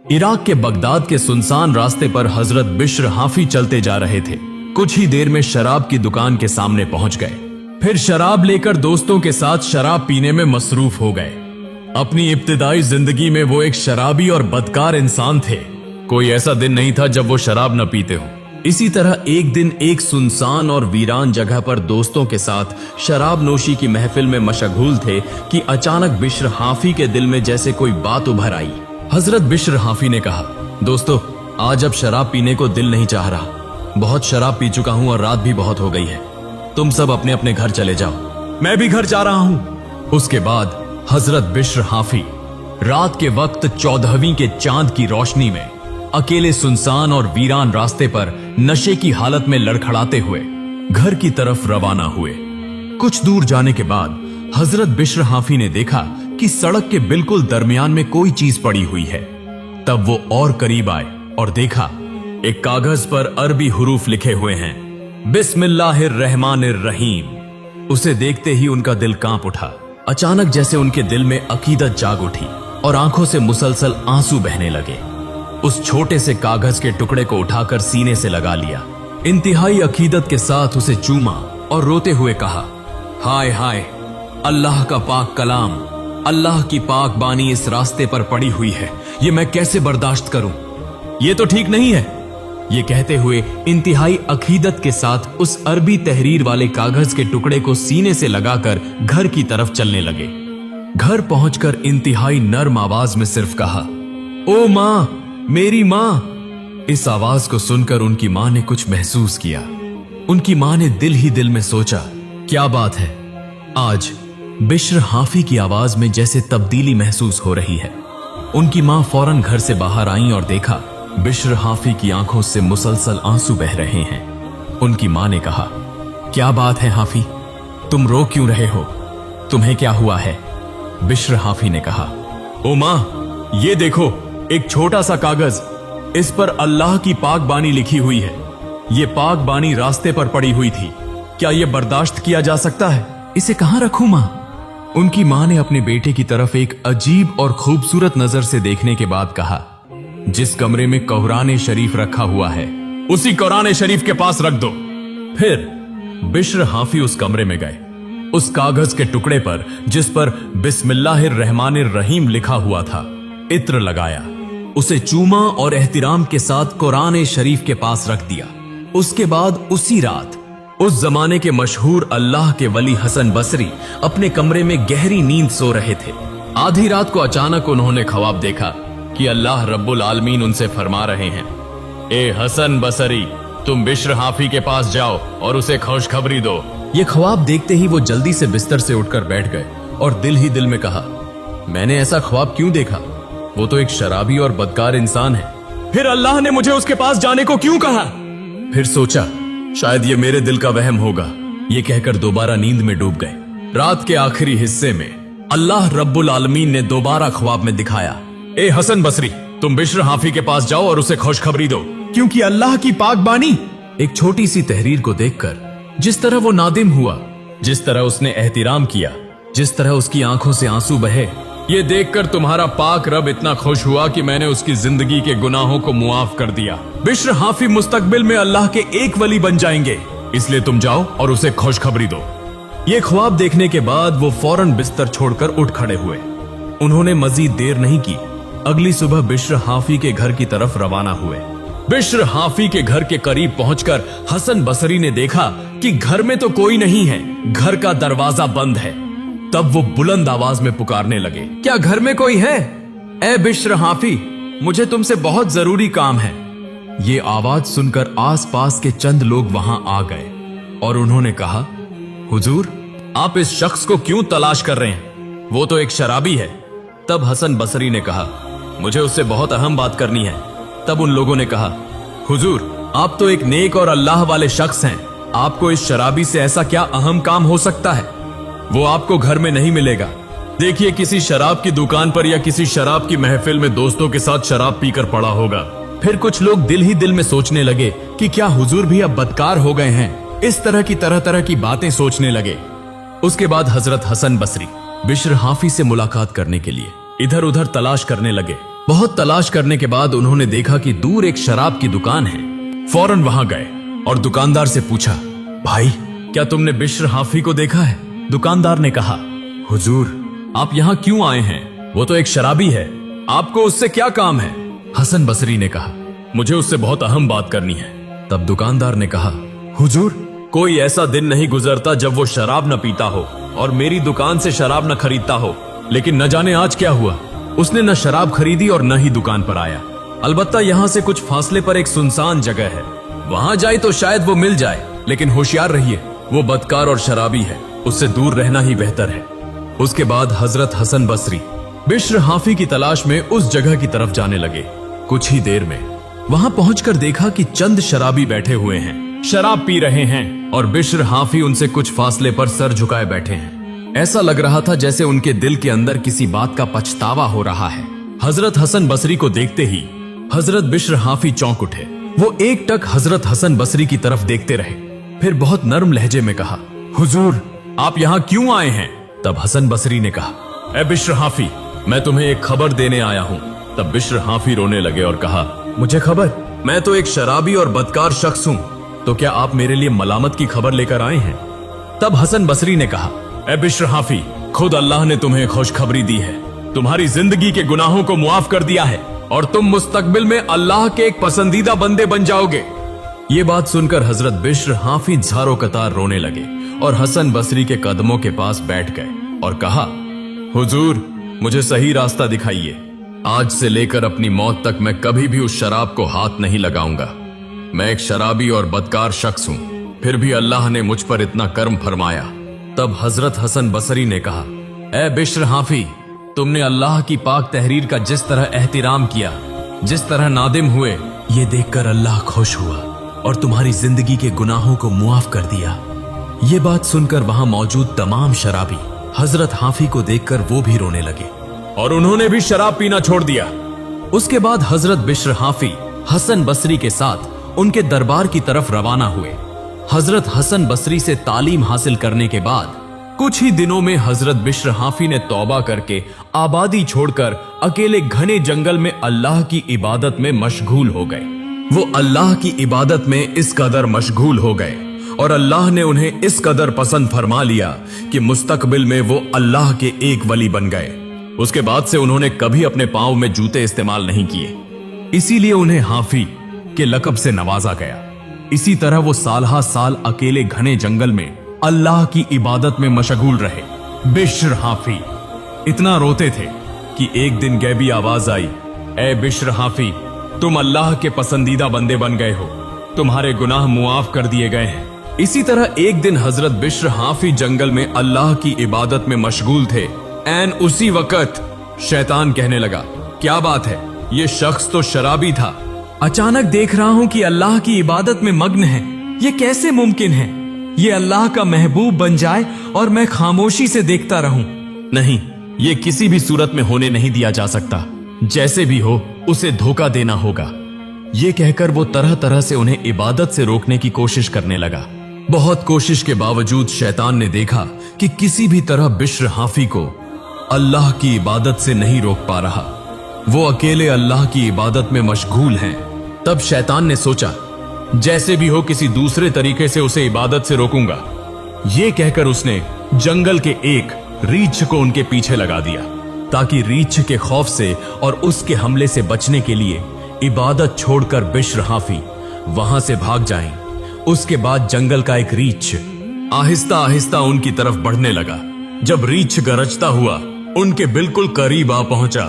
Iraq के Baghdad के सुनसान रास्ते पर हजरत बिश्र हाफी चलते जा रहे थे। कुछ ही देर में शराब की दुकान के सामने पहुंच गए। फिर शराब लेकर दोस्तों के साथ शराब पीने में मसरूफ हो गए। अपनी इब्तिदाई जिंदगी में वो एक शराबी और बदकार इंसान थे। कोई ऐसा दिन नहीं था जब वो शराब न पीते हो। इसी तरह एक दिन एक सुनसान और वीरान जगह पर दोस्तों के साथ शराब नोशी की महफिल में मशगूल थे कि अचानक बिश्र हाफी के दिल में जैसे कोई बात उभर आई। हजरत बिश्र हाफी ने कहा, दोस्तों, आज अब शराब पीने को दिल नहीं चाह रहा। बहुत शराब पी चुका हूं और रात भी बहुत हो गई है। तुम सब अपने अपने घर चले जाओ, मैं भी घर जा रहा हूं। उसके बाद हजरत बिश्र हाफी रात के वक्त 14वीं के चांद की रोशनी में अकेले सुनसान और वीरान रास्ते पर नशे की हालत में लड़खड़ाते हुए घर की तरफ रवाना हुए। कुछ दूर जाने के बाद हजरत बिश्र हाफी ने देखा कि सड़क के बिल्कुल दरमियान में कोई चीज पड़ी हुई है। तब वो और करीब आए और देखा एक कागज पर अरबी हुरूफ लिखे हुए हैं, बिस्मिल्लाहिर्रहमानिर्रहीम। उसे देखते ही उनका दिल कांप उठा। अचानक जैसे उनके दिल में अकीदत जाग उठी और आंखों से मुसलसल आंसू बहने लगे। उस छोटे से कागज के टुकड़े को उठाकर सीने से लगा लिया। इंतहाई अकीदत के साथ उसे चूमा और रोते हुए कहा, हाय हाय, अल्लाह का पाक कलाम, अल्लाह की पाक बानी इस रास्ते पर पड़ी हुई है। ये मैं कैसे बर्दाश्त करूं? ये तो ठीक नहीं है। ये कहते हुए इंतहाई अकीदत के साथ उस अरबी तहरीर वाले कागज के टुकड़े को सीने से लगाकर घर की तरफ चलने लगे। घर पहुंचकर इंतहाई नर्म आवाज में सिर्फ कहा, ओ मां, मेरी मां। इस आवाज को सुनकर उनकी मां ने कुछ महसूस किया। उनकी मां ने दिल ही दिल में सोचा, क्या बात है, आज बिश्र हाफी की आवाज में जैसे तब्दीली महसूस हो रही है। उनकी मां फौरन घर से बाहर आई और देखा बिश्र हाफी की आंखों से मुसलसल आंसू बह रहे हैं। उनकी मां ने कहा, क्या बात है हाफी, तुम रो क्यों रहे हो? तुम्हें क्या हुआ है? बिश्र हाफी ने कहा, ओ मां, ये देखो, एक छोटा सा कागज, इस पर अल्लाह की पाक बानी लिखी हुई है। ये पाक बानी रास्ते पर पड़ी हुई थी। क्या यह बर्दाश्त किया जा सकता है? इसे कहां रखूं मां? उनकी मां ने अपने बेटे की तरफ एक अजीब और खूबसूरत नजर से देखने के बाद कहा, जिस कमरे में कुरान शरीफ रखा हुआ है, उसी कुरान शरीफ के पास रख दो। फिर बिश्र हाफी उस कमरे में गए। उस कागज के टुकड़े पर जिस पर बिस्मिल्लाहिर्रहमानिर्रहीम लिखा हुआ था, इत्र लगाया, उसे चूमा और एहतिराम के साथ कुरान शरीफ के पास रख दिया। उसके बाद उसी रात उस जमाने के मशहूर अल्लाह के वली हसन बसरी अपने कमरे में गहरी नींद सो रहे थे। आधी रात को अचानक उन्होंने ख्वाब देखा कि अल्लाह रब्बुल आलमीन उनसे फरमा रहे हैं, ए हसन बसरी, तुम बिश्र हाफी के पास जाओ और उसे खुशखबरी दो। ये ख्वाब देखते ही वो जल्दी से बिस्तर से उठकर बैठ गए और दिल ही दिल में कहा, मैंने ऐसा ख्वाब क्यों देखा? वो तो एक शराबी और बदकार इंसान है। फिर अल्लाह ने मुझे उसके पास जाने को क्यों कहा? फिर सोचा, शायद ये मेरे दिल का वहम होगा। ये कहकर दोबारा नींद में डूब गए। रात के आखिरी हिस्से में अल्लाह रब्बुल आलमीन ने दोबारा ख्वाब में दिखाया, ए हसन बसरी, तुम बिश्र हाफी के पास जाओ और उसे खुशखबरी दो, क्योंकि अल्लाह की पाक बानी। एक छोटी सी तहरीर को देखकर जिस तरह वो नादिम हुआ, जिस तरह उसने एहतिराम किया, जिस तरह उसकी आंखों से आंसू बहे, ये देखकर तुम्हारा पाक रब इतना खुश हुआ कि मैंने उसकी जिंदगी के गुनाहों को मुआफ कर दिया। बिश्र हाफी मुस्तकबिल में अल्लाह के एक वली बन जाएंगे, इसलिए तुम जाओ और उसे खुशखबरी दो। ये ख्वाब देखने के बाद वो फौरन बिस्तर छोड़कर उठ खड़े हुए। उन्होंने मजीद देर नहीं की। अगली सुबह बिश्र हाफी के घर की तरफ रवाना हुए। बिश्र हाफी के घर के करीब पहुंचकर हसन बसरी ने देखा कि घर में तो कोई नहीं है, घर का दरवाजा बंद है। तब वो बुलंद आवाज में पुकारने लगे, क्या घर में कोई है? ए बिश्र हाफी, मुझे तुमसे बहुत जरूरी काम है। ये आवाज सुनकर आसपास के चंद लोग वहां आ गए और उन्होंने कहा, हुजूर, आप इस शख्स को क्यों तलाश कर रहे हैं? वो तो एक शराबी है। तब हसन बसरी ने कहा, मुझे उससे बहुत अहम बात करनी है। तब उन लोगों ने कहा, हुजूर, आप तो एक नेक और अल्लाह वाले शख्स हैं, आपको इस शराबी से ऐसा क्या अहम काम हो सकता है? वो आपको घर में नहीं मिलेगा। देखिए, किसी शराब की दुकान पर या किसी शराब की महफिल में दोस्तों के साथ शराब पीकर पड़ा होगा। फिर कुछ लोग दिल ही दिल में सोचने लगे कि क्या हुजूर भी अब बदकार हो गए हैं। इस तरह की तरह तरह की बातें सोचने लगे। उसके बाद हजरत हसन बसरी बिश्र हाफी से मुलाकात करने के लिए इधर उधर तलाश करने लगे। बहुत तलाश करने के बाद उन्होंने देखा कि दूर एक शराब की दुकान है। फौरन वहां गए और दुकानदार से पूछा, भाई क्या तुमने बिश्र हाफी को देखा है? दुकानदार ने कहा, हुजूर आप यहाँ क्यों आए हैं? वो तो एक शराबी है, आपको उससे क्या काम है? हसन बसरी ने कहा, मुझे उससे बहुत अहम बात करनी है। तब दुकानदार ने कहा, हुजूर कोई ऐसा दिन नहीं गुजरता जब वो शराब न पीता हो और मेरी दुकान से शराब न खरीदता हो, लेकिन न जाने आज क्या हुआ, उसने न शराब खरीदी और न ही दुकान पर आया। अलबत्ता यहाँ से कुछ फासले पर एक सुनसान जगह है, वहां जाए तो शायद वो मिल जाए, लेकिन होशियार रहिए, वो बदकार और शराबी है, उससे दूर रहना ही बेहतर है। उसके बाद हजरत हसन बसरी बिश्र हाफी की तलाश में उस जगह की तरफ जाने लगे। कुछ ही देर में वहां पहुंचकर देखा कि चंद शराबी बैठे हुए हैं, शराब पी रहे हैं और बिश्र हाफी उनसे कुछ फासले पर सर झुकाए बैठे हैं। ऐसा लग रहा था जैसे उनके दिल के अंदर किसी बात का पछतावा हो रहा है। हजरत हसन बसरी को देखते ही हजरत बिश्र हाफी चौंक उठे। वो एक टक हजरत हसन बसरी की तरफ देखते रहे, फिर बहुत नर्म लहजे में कहा, हुजूर आप यहाँ क्यों आए हैं? तब हसन बसरी ने कहा, ए बिश्र हाफी मैं तुम्हें एक खबर देने आया हूँ। तब बिश्र हाफी रोने लगे और कहा, मुझे खबर? मैं तो एक शराबी और बदकार शख्स हूँ, तो क्या आप मेरे लिए मलामत की खबर लेकर आए हैं? तब हसन बसरी ने कहा, ए बिश्र हाफी खुद अल्लाह ने तुम्हें खुशखबरी दी है, तुम्हारी जिंदगी के गुनाहों को मुआफ कर दिया है और तुम मुस्तकबिल में अल्लाह के एक पसंदीदा बंदे बन जाओगे। ये बात सुनकर हजरत बिश्र हाफी झारों कतार रोने लगे और हसन बसरी के कदमों के पास बैठ गए और कहा, हुजूर मुझे सही रास्ता दिखाइए, आज से लेकर अपनी मौत तक मैं कभी भी उस शराब को हाथ नहीं लगाऊंगा। मैं एक शराबी और बदकार शख्स हूं, फिर भी अल्लाह ने मुझ पर इतना कर्म फरमाया। तब हजरत हसन बसरी ने कहा, ए बिश्र हाफी तुमने अल्लाह की पाक तहरीर का जिस तरह एहतिराम किया, जिस तरह नादिम हुए, ये देखकर अल्लाह खुश हुआ और तुम्हारी जिंदगी के गुनाहों को मुआफ कर दिया। ये बात सुनकर वहां मौजूद तमाम शराबी हजरत हाफी को देखकर वो भी रोने लगे और उन्होंने भी शराब पीना छोड़ दिया। उसके बाद हजरत बिश्र हाफी हसन बसरी के साथ उनके दरबार की तरफ रवाना हुए। हजरत हसन बसरी से तालीम हासिल करने के बाद कुछ ही दिनों में हजरत बिश्र हाफी ने तौबा करके आबादी छोड़कर अकेले घने जंगल में अल्लाह की इबादत में मशगूल हो गए। वो अल्लाह की इबादत में इस कदर मशगूल हो गए और अल्लाह ने उन्हें इस कदर पसंद फरमा लिया कि मुस्तकबिल में वो अल्लाह के एक वली बन गए। उसके बाद से उन्होंने कभी अपने पांव में जूते इस्तेमाल नहीं किए, इसीलिए उन्हें हाफी के लकब से नवाजा गया। इसी तरह वो सालहा साल अकेले घने जंगल में अल्लाह की इबादत में मशगूल रहे। बिश्र हाफी इतना रोते थे कि एक दिन गैबी आवाज आई, ए बिश्र हाफी तुम अल्लाह के पसंदीदा बंदे बन गए हो, तुम्हारे गुनाह मुआफ कर दिए गए हैं। इसी तरह एक दिन हजरत बिश्र हाफी जंगल में अल्लाह की इबादत में मशगूल थे। ऐन उसी वक्त शैतान कहने लगा, क्या बात है, ये शख्स तो शराबी था, अचानक देख रहा हूं कि अल्लाह की इबादत में मग्न है, ये कैसे मुमकिन है? ये अल्लाह का महबूब बन जाए और मैं खामोशी से देखता रहूं? नहीं, ये किसी भी सूरत में होने नहीं दिया जा सकता, जैसे भी हो उसे धोखा देना होगा। ये कहकर वो तरह तरह से उन्हें इबादत से रोकने की कोशिश करने लगा। बहुत कोशिश के बावजूद शैतान ने देखा कि किसी भी तरह बिश्र हाफी को अल्लाह की इबादत से नहीं रोक पा रहा, वो अकेले अल्लाह की इबादत में मशगूल हैं। तब शैतान ने सोचा, जैसे भी हो किसी दूसरे तरीके से उसे इबादत से रोकूंगा। ये कहकर उसने जंगल के एक रीछ को उनके पीछे लगा दिया, ताकि रीछ के खौफ से और उसके हमले से बचने के लिए इबादत छोड़कर बिश्र हाफी वहां से भाग जाएं। उसके बाद जंगल का एक रीछ आहिस्ता आहिस्ता उनकी तरफ बढ़ने लगा। जब रीछ गरजता हुआ उनके बिल्कुल करीब आ पहुंचा,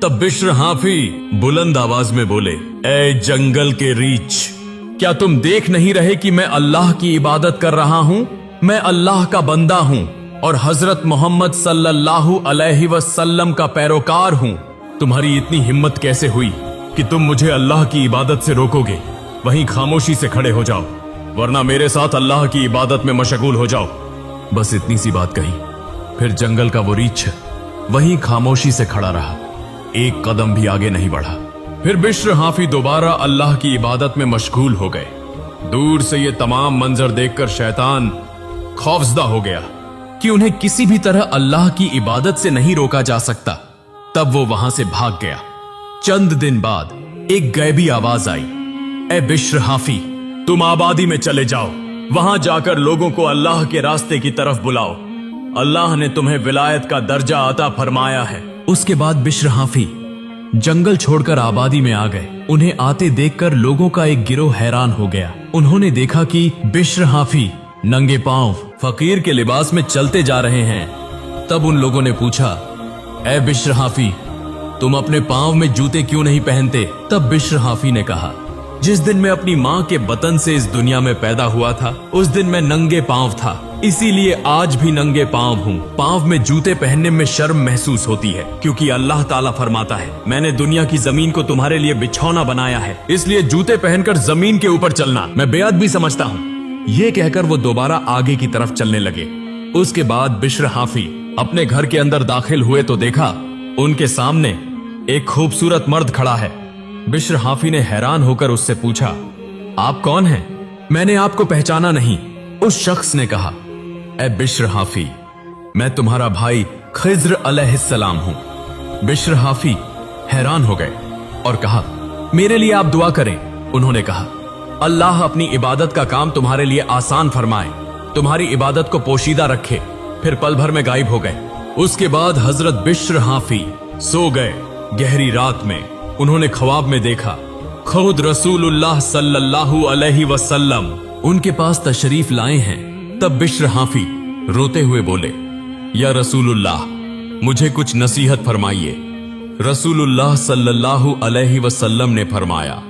तब बिश्र हाफी बुलंद आवाज में बोले, ए जंगल के रीछ, क्या तुम देख नहीं रहे कि मैं अल्लाह की इबादत कर रहा हूं? मैं अल्लाह का बंदा हूं और हजरत मोहम्मद सल्लल्लाहु अलैहि वसल्लम का पैरोकार हूं। तुम्हारी इतनी हिम्मत कैसे हुई कि तुम मुझे अल्लाह की इबादत से रोकोगे? वहीं खामोशी से खड़े हो जाओ, वरना मेरे साथ अल्लाह की इबादत में मशगूल हो जाओ। बस इतनी सी बात कही, फिर जंगल का वो रीछ वहीं खामोशी से खड़ा रहा, एक कदम भी आगे नहीं बढ़ा। फिर बिश्र हाफी दोबारा अल्लाह की इबादत में मशगूल हो गए। दूर से ये तमाम मंजर देखकर शैतान खौफजदा हो गया कि उन्हें किसी भी तरह अल्लाह की इबादत से नहीं रोका जा सकता। तब वो वहां से भाग गया। चंद दिन बाद एक गैबी आवाज आई, ए बिश्र हाफी, तुम आबादी में चले जाओ, वहां जाकर लोगों को अल्लाह के रास्ते की तरफ बुलाओ, अल्लाह ने तुम्हें विलायत का दर्जा अता फरमाया है। उसके बाद बिश्र हाफी जंगल छोड़कर आबादी में आ गए। उन्हें आते देखकर लोगों का एक गिरोह हैरान हो गया। उन्होंने देखा कि बिश्र हाफी नंगे पांव फकीर के लिबास में चलते जा रहे हैं। तब उन लोगों ने पूछा, ए बिश्र हाफी, तुम अपने पांव में जूते क्यों नहीं पहनते? तब बिश्र हाफी ने कहा, जिस दिन मैं अपनी माँ के बतन से इस दुनिया में पैदा हुआ था, उस दिन मैं नंगे पांव था, इसीलिए आज भी नंगे पांव हूँ। पांव में जूते पहनने में शर्म महसूस होती है, क्योंकि अल्लाह ताला फरमाता है, मैंने दुनिया की जमीन को तुम्हारे लिए बिछौना बनाया है, इसलिए जूते पहनकर जमीन के ऊपर चलना मैं बेअदबी समझता हूँ। ये कहकर वो दोबारा आगे की तरफ चलने लगे। उसके बाद बिश्र हाफी अपने घर के अंदर दाखिल हुए तो देखा उनके सामने एक खूबसूरत मर्द खड़ा है। बिश्र हाफी ने हैरान होकर उससे पूछा, आप कौन हैं? मैंने आपको पहचाना नहीं। उस शख्स ने कहा, ए बिश्र हाफी, मैं तुम्हारा भाई खिज्र अलैहिस्सलाम हूं। बिश्र हाफी हैरान हो गए और कहा, मेरे लिए आप दुआ करें। उन्होंने कहा, अल्लाह अपनी इबादत का काम तुम्हारे लिए आसान फरमाए, तुम्हारी इबादत को पोशीदा रखे। फिर पल भर में गायब हो गए। उसके बाद हजरत बिश्र हाफी सो गए। गहरी रात में उन्होंने ख्वाब में देखा खुद रसूलुल्लाह सल्लल्लाहु अलैहि वसल्लम उनके पास तशरीफ लाए हैं। तब बिश्र हाफी रोते हुए बोले, या रसूलुल्लाह, मुझे कुछ नसीहत फरमाइए। रसूलुल्लाह सल्लल्लाहु अलैहि वसल्लम ने फरमाया,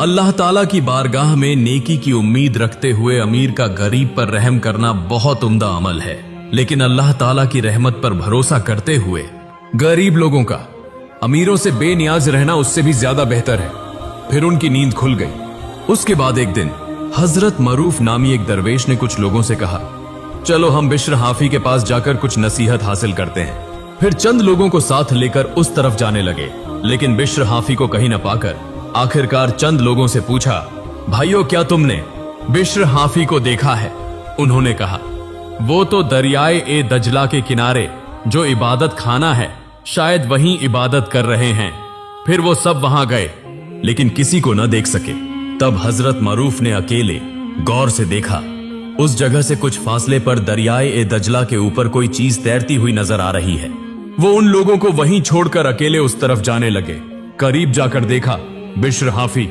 अल्लाह ताला की बारगाह में नेकी की उम्मीद रखते हुए अमीर का गरीब पर रहम करना बहुत उम्दा अमल है, लेकिन अल्लाह ताला की रहमत पर भरोसा करते हुए गरीब लोगों का अमीरों से बेनियाज रहना उससे भी ज्यादा बेहतर है। फिर उनकी नींद खुल गई। उसके बाद एक दिन हजरत मरूफ नामी एक दरवेश ने कुछ लोगों से कहा, चलो हम बिश्र हाफी के पास जाकर कुछ नसीहत हासिल करते हैं। फिर चंद लोगों को साथ लेकर उस तरफ जाने लगे, लेकिन बिश्र हाफी को कहीं न पाकर आखिरकार चंद लोगों से पूछा, भाइयों, क्या तुमने बिश्र हाफी को देखा है? उन्होंने कहा, वो तो दरियाए ए दजला के किनारे जो इबादत खाना है, शायद वहीं इबादत कर रहे हैं। फिर वो सब वहां गए, लेकिन किसी को न देख सके। तब हजरत मरूफ ने अकेले गौर से देखा, उस जगह से कुछ फासले पर दरियाए ए दजला के ऊपर कोई चीज तैरती हुई नजर आ रही है। वो उन लोगों को वहीं छोड़कर अकेले उस तरफ जाने लगे। करीब जाकर देखा बिश्र हाफी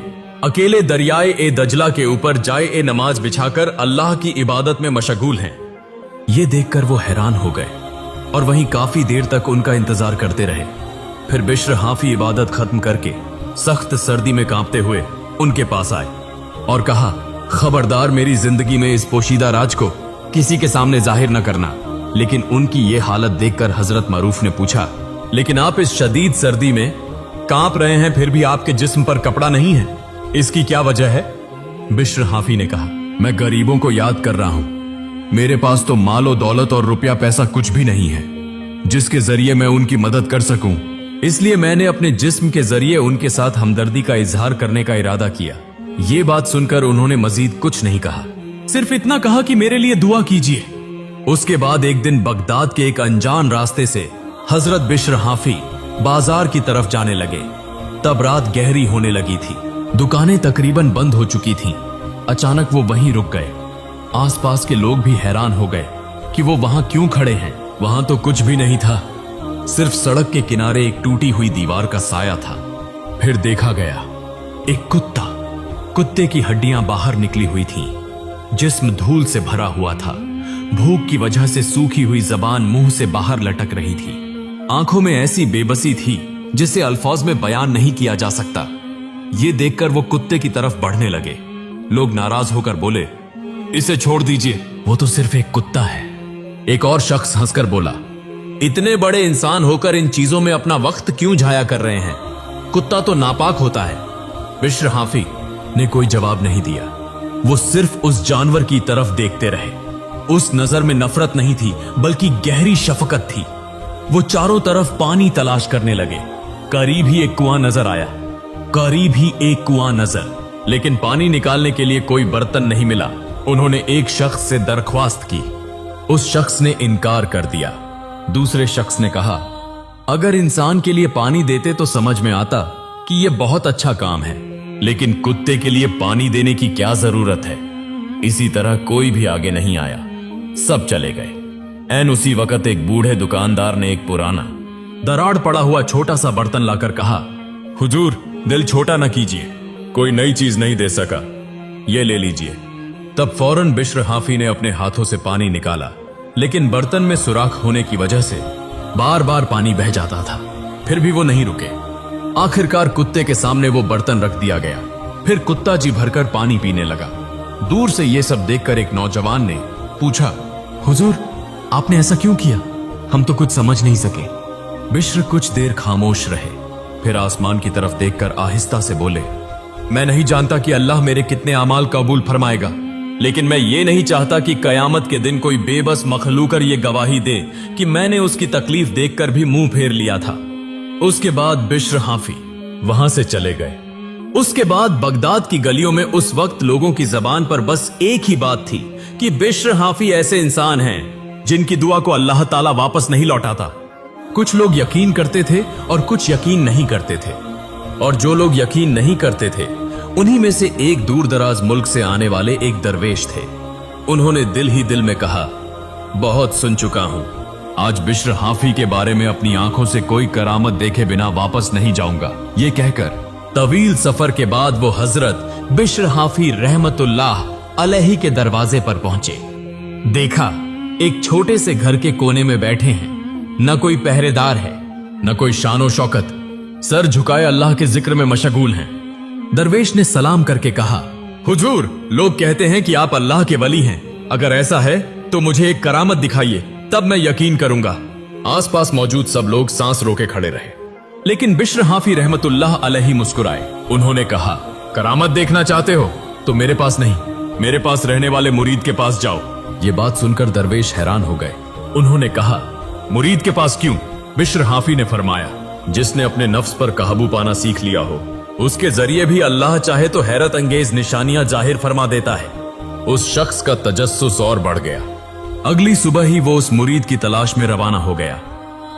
अकेले दरियाए ए दजला के ऊपर जाए ए नमाज बिछाकर अल्लाह की इबादत में मशगूल हैं। ये देखकर वो हैरान हो गए और वहीं काफी देर तक उनका इंतजार करते रहे। फिर बिश्र हाफी इबादत खत्म करके सख्त सर्दी में कांपते हुए उनके पास आए और कहा, खबरदार, मेरी जिंदगी में इस पोशीदा राज को किसी के सामने जाहिर न करना। लेकिन उनकी ये हालत देखकर हजरत मरूफ ने पूछा, लेकिन आप इस शदीद सर्दी में कांप रहे हैं, फिर भी आपके जिस्म पर कपड़ा नहीं है, इसकी क्या वजह है? बिश्र हाफी ने कहा, मैं गरीबों को याद कर रहा हूं। मेरे पास तो मालो दौलत और रुपया पैसा कुछ भी नहीं है जिसके जरिए मैं उनकी मदद कर सकूं, इसलिए मैंने अपने जिस्म के जरिए उनके साथ हमदर्दी का इजहार करने का इरादा किया। ये बात सुनकर उन्होंने मजीद कुछ नहीं कहा, सिर्फ इतना कहा कि मेरे लिए दुआ कीजिए। उसके बाद एक दिन बगदाद के एक अनजान रास्ते से हजरत बिश्र हाफी बाजार की तरफ जाने लगे। तब रात गहरी होने लगी थी, दुकानें तकरीबन बंद हो चुकी थीं। अचानक वो वहीं रुक गए। आसपास के लोग भी हैरान हो गए कि वो वहां क्यों खड़े हैं। वहां तो कुछ भी नहीं था, सिर्फ सड़क के किनारे एक टूटी हुई दीवार का साया था। फिर देखा गया एक कुत्ते की हड्डियां बाहर निकली हुई थीं, जिस्म धूल से भरा हुआ था, भूख की वजह से सूखी हुई जबान मुंह से बाहर लटक रही थी, आंखों में ऐसी बेबसी थी जिसे अल्फाज में बयान नहीं किया जा सकता। ये देखकर वो कुत्ते की तरफ बढ़ने लगे। लोग नाराज होकर बोले, इसे छोड़ दीजिए, वो तो सिर्फ एक कुत्ता है। एक और शख्स हंसकर बोला, इतने बड़े इंसान होकर इन चीजों में अपना वक्त क्यों जाया कर रहे हैं? कुत्ता तो नापाक होता है। बिश्र हाफी ने कोई जवाब नहीं दिया, वो सिर्फ उस जानवर की तरफ देखते रहे। उस नजर में नफरत नहीं थी, बल्कि गहरी शफकत थी। वो चारों तरफ पानी तलाश करने लगे। करीब ही एक कुआं नजर आया, लेकिन पानी निकालने के लिए कोई बर्तन नहीं मिला। उन्होंने एक शख्स से दरख्वास्त की, उस शख्स ने इनकार कर दिया। दूसरे शख्स ने कहा, अगर इंसान के लिए पानी देते तो समझ में आता कि यह बहुत अच्छा काम है, लेकिन कुत्ते के लिए पानी देने की क्या जरूरत है। इसी तरह कोई भी आगे नहीं आया, सब चले गए। ऐन उसी वक्त एक बूढ़े दुकानदार ने एक पुराना दराड़ पड़ा हुआ छोटा सा बर्तन लाकर कहा, हुजूर दिल छोटा ना कीजिए, कोई नई चीज नहीं दे सका, ये ले लीजिए। तब फौरन बिश्र हाफी ने अपने हाथों से पानी निकाला, लेकिन बर्तन में सुराख होने की वजह से बार बार पानी बह जाता था। फिर भी वो नहीं रुके। आखिरकार कुत्ते के सामने वो बर्तन रख दिया गया। फिर कुत्ता जी भरकर पानी पीने लगा। दूर से ये सब देखकर एक नौजवान ने पूछा, हुजूर आपने ऐसा क्यों किया? हम तो कुछ समझ नहीं सके। बिश्र कुछ देर खामोश रहे, फिर आसमान की तरफ देखकर आहिस्ता से बोले, मैं नहीं जानता कि अल्लाह मेरे कितने अमाल कबूल फरमाएगा, लेकिन मैं ये नहीं चाहता कि कयामत के दिन कोई बेबस मखलूकर ये गवाही दे कि मैंने उसकी तकलीफ देखकर भी मुंह फेर लिया था। उसके बाद बिश्र हाफी वहां से चले गए। उसके बाद बगदाद की गलियों में उस वक्त लोगों की जबान पर बस एक ही बात थी कि बिश्र हाफी ऐसे इंसान हैं जिनकी दुआ को अल्लाह ताला वापस नहीं लौटाता। कुछ लोग यकीन करते थे और कुछ यकीन नहीं करते थे, और जो लोग यकीन नहीं करते थे उन्हीं में से एक दूर दराज मुल्क से आने वाले एक दरवेश थे। उन्होंने दिल ही दिल में कहा, बहुत सुन चुका हूं, आज बिश्र हाफी के बारे में अपनी आंखों से कोई करामत देखे बिना वापस नहीं जाऊंगा। ये कहकर तवील सफर के बाद वो हजरत बिश्र हाफी रहमतुल्लाह अलैहि के दरवाजे पर पहुंचे। देखा एक छोटे से घर के कोने में बैठे हैं, न कोई पहरेदार है न कोई शानो शौकत, सर झुकाए अल्लाह के जिक्र में मशगूल हैं। दरवेश ने सलाम करके कहा, हुजूर लोग कहते हैं कि आप अल्लाह के वली हैं, अगर ऐसा है तो मुझे एक करामत दिखाइए, तब मैं यकीन करूंगा। आसपास मौजूद सब लोग सांस रोके खड़े रहे, लेकिन बिश्र हाफी रहमतुल्लाह अलैहि मुस्कुराए। उन्होंने कहा, करामत देखना चाहते हो तो मेरे पास नहीं, मेरे पास रहने वाले मुरीद के पास जाओ। ये बात सुनकर दरवेश हैरान हो गए। उन्होंने कहा, मुरीद के पास क्यों? बिश्र हाफी ने फरमाया, जिसने अपने नफ्स पर काबू पाना सीख लिया हो, उसके जरिए भी अल्लाह चाहे तो हैरत अंगेज निशानियां जाहिर फरमा देता है। उस शख्स का तजस्सुस और बढ़ गया। अगली सुबह ही वो उस मुरीद की तलाश में रवाना हो गया।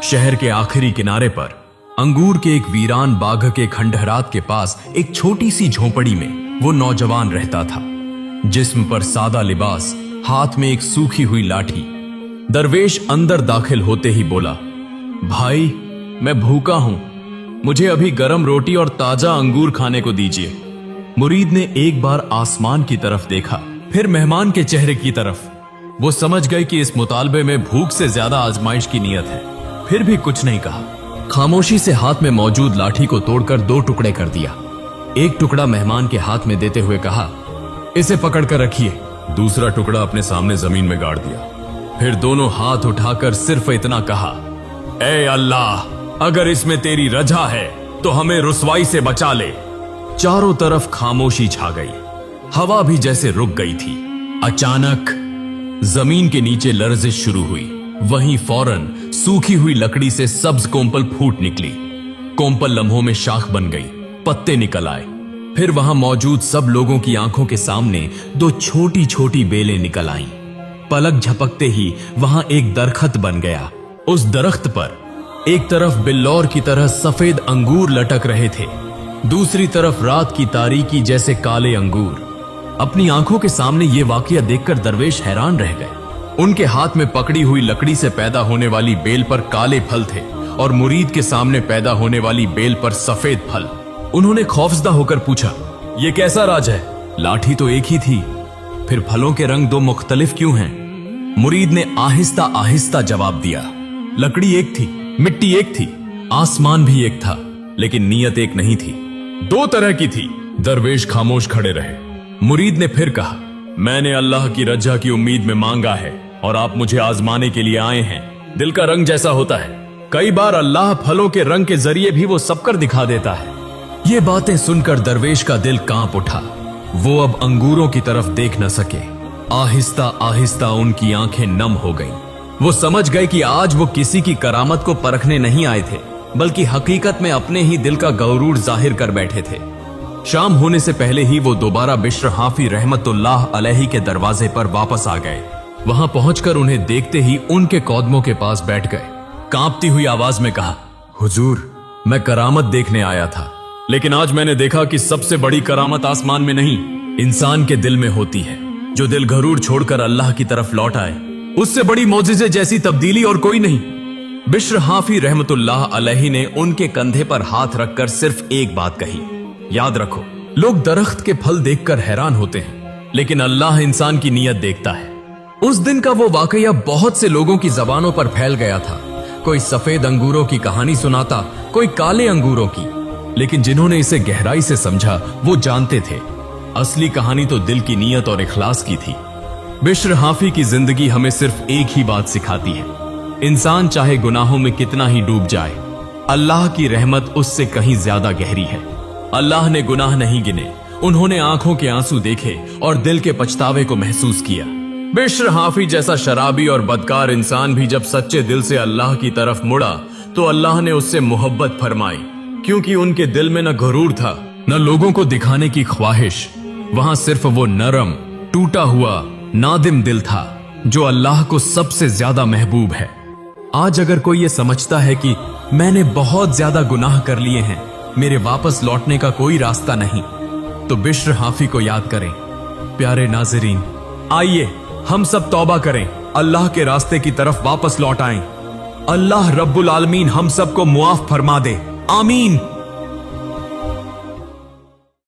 शहर के आखिरी किनारे पर अंगूर के एक वीरान बाग के खंडहरात के पास एक छोटी सी झोपड़ी में वो नौजवान रहता था। जिस्म पर सादा लिबास, हाथ में एक सूखी हुई लाठी। दरवेश अंदर दाखिल होते ही बोला, भाई मैं भूखा हूं, मुझे अभी गरम रोटी और ताजा अंगूर खाने को दीजिए। मुरीद ने एक बार आसमान की तरफ देखा, फिर मेहमान के चेहरे की तरफ। वो समझ गए कि इस मुतालबे में भूख से ज्यादा आजमाइश की नीयत है, फिर भी कुछ नहीं कहा। खामोशी से हाथ में मौजूद लाठी को तोड़कर 2 टुकड़े कर दिया। एक टुकड़ा मेहमान के हाथ में देते हुए कहा, इसे पकड़कर रखिए। दूसरा टुकड़ा अपने सामने जमीन में गाड़ दिया। फिर दोनों हाथ उठाकर सिर्फ इतना कहा, ऐ अल्लाह, अगर इसमें तेरी रजा है तो हमें रुसवाई से बचा ले। चारों तरफ खामोशी छा गई, हवा भी जैसे रुक गई थी। अचानक जमीन के नीचे लर्जिश शुरू हुई। वहीं फौरन सूखी हुई लकड़ी से सब्ज कोम्पल फूट निकली। कोम्पल लम्हों में शाख बन गई, पत्ते निकल आए। फिर वहां मौजूद सब लोगों की आंखों के सामने 2 छोटी छोटी बेलें निकल आईं। पलक झपकते ही वहां एक दरखत बन गया। उस दरख्त पर एक तरफ बिल्लौर की तरह सफेद अंगूर लटक रहे थे, दूसरी तरफ रात की तारीकी जैसे काले अंगूर। अपनी आंखों के सामने ये वाकया देखकर दरवेश हैरान रह गए। उनके हाथ में पकड़ी हुई लकड़ी से पैदा होने वाली बेल पर काले फल थे और मुरीद के सामने पैदा होने वाली बेल पर सफेद फल। उन्होंने खौफजदा होकर पूछा, ये कैसा राज है? लाठी तो एक ही थी, फिर फलों के रंग 2 मुख्तलिफ क्यों हैं? मुरीद ने आहिस्ता आहिस्ता जवाब दिया, लकड़ी एक थी, मिट्टी एक थी, आसमान भी एक था, लेकिन नीयत एक नहीं थी, 2 तरह की थी। दरवेश खामोश खड़े रहे। मुरीद ने फिर कहा, मैंने अल्लाह की रजा की उम्मीद में मांगा है और आप मुझे आजमाने के लिए आए हैं। दिल का रंग जैसा होता है, कई बार अल्लाह फलों के रंग के जरिए भी वो सब कर दिखा देता है। ये बातें सुनकर दरवेश का दिल कांप उठा। वो अब अंगूरों की तरफ देख न सके। आहिस्ता आहिस्ता उनकी आंखें नम हो गईं। वो समझ गए कि आज वो किसी की करामत को परखने नहीं आए थे, बल्कि हकीकत में अपने ही दिल का गरूर जाहिर कर बैठे थे। शाम होने से पहले ही वो दोबारा बिश्र हाफी रहमतुल्लाह अलैहि के दरवाजे पर वापस आ गए। वहां पहुंचकर उन्हें देखते ही उनके कदमों के पास बैठ गए। कांपती हुई आवाज में कहा, हुजूर, मैं करामत देखने आया था। लेकिन आज मैंने देखा कि सबसे बड़ी करामत आसमान में नहीं, इंसान के दिल में होती है। जो दिल गरूर छोड़कर अल्लाह की तरफ लौट आए, उससे बड़ी मौजिज़े जैसी तब्दीली और कोई नहीं। बिश्र हाफी रहमतुल्लाह अलैहि ने उनके कंधे पर हाथ रखकर सिर्फ एक बात कही, याद रखो, लोग दरख्त के फल देखकर हैरान होते हैं, लेकिन अल्लाह इंसान की नीयत देखता है। उस दिन का वो वाकया बहुत से लोगों की जबानों पर फैल गया था। कोई सफेद अंगूरों की कहानी सुनाता, कोई काले अंगूरों की, लेकिन जिन्होंने इसे गहराई से समझा वो जानते थे असली कहानी तो दिल की नीयत और इखलास की थी। बिश्र हाफी की जिंदगी हमें सिर्फ एक ही बात सिखाती है, इंसान चाहे गुनाहों में कितना ही डूब जाए, अल्लाह की रहमत उससे कहीं ज्यादा गहरी है। अल्लाह ने गुनाह नहीं गिने, उन्होंने आंखों के आंसू देखे और दिल के पछतावे को महसूस किया। बिश्र हाफी जैसा शराबी और बदकार इंसान भी जब सच्चे दिल से अल्लाह की तरफ मुड़ा तो अल्लाह ने उससे मोहब्बत फरमाई, क्योंकि उनके दिल में न गुरूर था न लोगों को दिखाने की ख्वाहिश। वहां सिर्फ वो नरम, टूटा हुआ, नादिम दिल था जो अल्लाह को सबसे ज्यादा महबूब है। आज अगर कोई ये समझता है कि मैंने बहुत ज्यादा गुनाह कर लिए हैं, मेरे वापस लौटने का कोई रास्ता नहीं, तो बिश्र हाफी को याद करें। प्यारे नाज़रीन, आइए हम सब तौबा करें, अल्लाह के रास्ते की तरफ वापस लौट आएं। अल्लाह रब्बुल आलमीन हम सबको मुआफ फरमा दे, आमीन।